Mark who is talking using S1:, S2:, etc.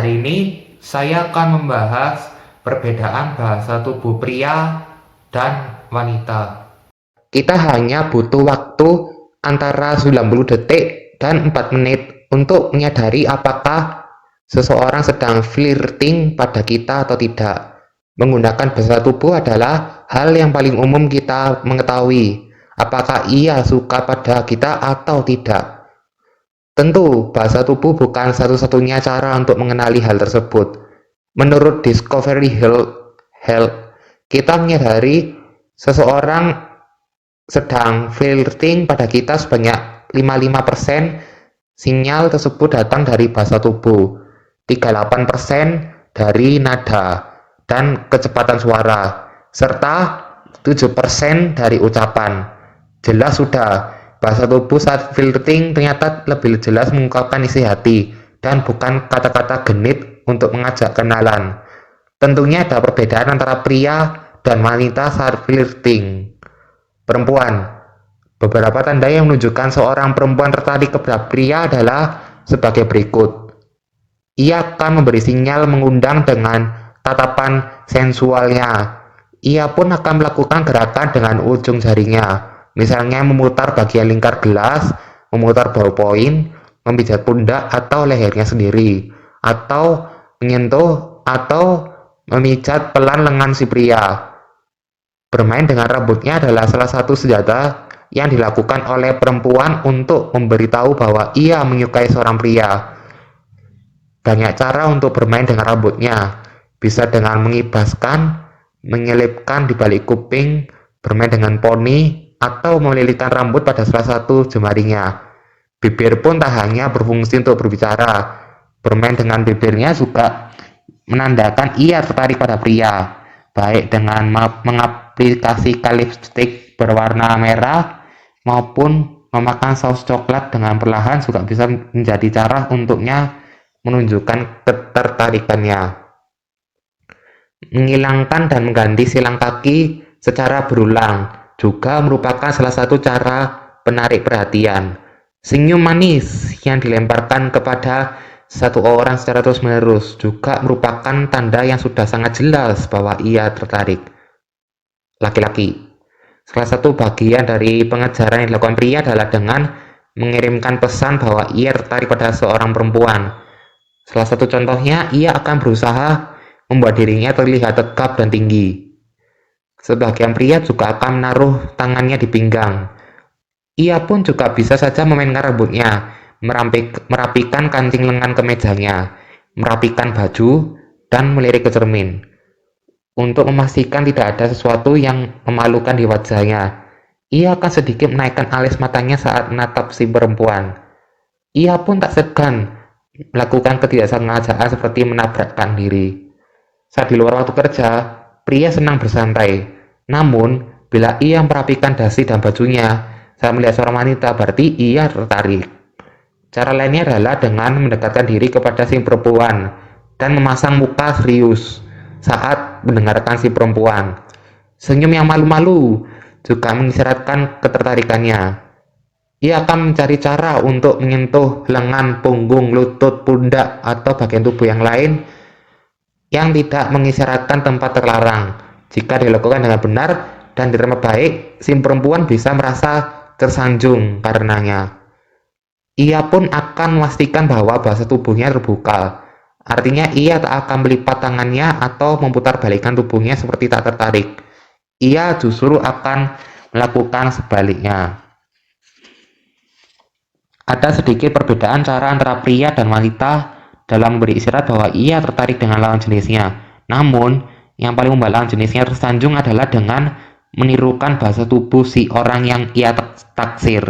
S1: Hari ini saya akan membahas perbedaan bahasa tubuh pria dan wanita. Kita hanya butuh waktu antara 90 detik dan 4 menit untuk menyadari apakah seseorang sedang flirting pada kita atau tidak. Menggunakan bahasa tubuh adalah hal yang paling umum kita mengetahui apakah ia suka pada kita atau tidak. Tentu, bahasa tubuh bukan satu-satunya cara untuk mengenali hal tersebut. Menurut Discovery Health, kita menyadari seseorang sedang flirting pada kita sebanyak 55% sinyal tersebut datang dari bahasa tubuh, 38% dari nada dan kecepatan suara, serta 7% dari ucapan. Jelas sudah, bahasa tubuh saat flirting ternyata lebih jelas mengungkapkan isi hati dan bukan kata-kata genit untuk mengajak kenalan. Tentunya ada perbedaan antara pria dan wanita saat flirting. Perempuan. Beberapa tanda yang menunjukkan seorang perempuan tertarik kepada pria adalah sebagai berikut. Ia akan memberi sinyal mengundang dengan tatapan sensualnya. Ia pun akan melakukan gerakan dengan ujung jarinya. Misalnya memutar bagian lingkar gelas, memutar ballpoint, memijat pundak atau lehernya sendiri, atau menyentuh atau memijat pelan lengan si pria. Bermain dengan rambutnya adalah salah satu senjata yang dilakukan oleh perempuan untuk memberitahu bahwa ia menyukai seorang pria. Banyak cara untuk bermain dengan rambutnya, bisa dengan mengibaskan, menyelipkan di balik kuping, bermain dengan poni, atau melilitkan rambut pada salah satu jemarinya. Bibir pun tak hanya berfungsi untuk berbicara, bermain dengan bibirnya juga menandakan ia tertarik pada pria, baik dengan mengaplikasikan lipstik berwarna merah maupun memakan saus coklat dengan perlahan juga bisa menjadi cara untuknya menunjukkan ketertarikannya. Menghilangkan dan mengganti silang kaki secara berulang juga merupakan salah satu cara penarik perhatian. Senyum manis yang dilemparkan kepada satu orang secara terus-menerus juga merupakan tanda yang sudah sangat jelas bahwa ia tertarik. Laki-laki. Salah satu bagian dari pengejaran yang dilakukan pria adalah dengan mengirimkan pesan bahwa ia tertarik pada seorang perempuan. Salah satu contohnya, ia akan berusaha membuat dirinya terlihat tegap dan tinggi. Sebagian pria juga akan menaruh tangannya di pinggang. Ia pun juga bisa saja memainkan rambutnya, merapikan kancing lengan kemejanya, merapikan baju, dan melirik ke cermin. Untuk memastikan tidak ada sesuatu yang memalukan di wajahnya, ia akan sedikit menaikkan alis matanya saat menatap si perempuan. Ia pun tak segan melakukan ketidaksengajaan seperti menabrakkan diri. Saat di luar waktu kerja, pria senang bersantai. Namun, bila ia merapikan dasi dan bajunya saat melihat seorang wanita, berarti ia tertarik. Cara lainnya adalah dengan mendekatkan diri kepada si perempuan dan memasang muka serius saat mendengarkan si perempuan. Senyum yang malu-malu juga mengisyaratkan ketertarikannya. Ia akan mencari cara untuk menyentuh lengan, punggung, lutut, pundak, atau bagian tubuh yang lain yang tidak mengisyaratkan tempat terlarang. Jika dilakukan dengan benar dan diterima baik, si perempuan bisa merasa tersanjung karenanya. Ia pun akan memastikan bahwa bahasa tubuhnya terbuka. Artinya ia tak akan melipat tangannya atau memutar balikan tubuhnya seperti tak tertarik. Ia justru akan melakukan sebaliknya. Ada sedikit perbedaan cara antara pria dan wanita dalam memberi isyarat bahwa ia tertarik dengan lawan jenisnya. Namun, yang paling membuat lawan jenisnya tersanjung adalah dengan menirukan bahasa tubuh si orang yang ia taksir.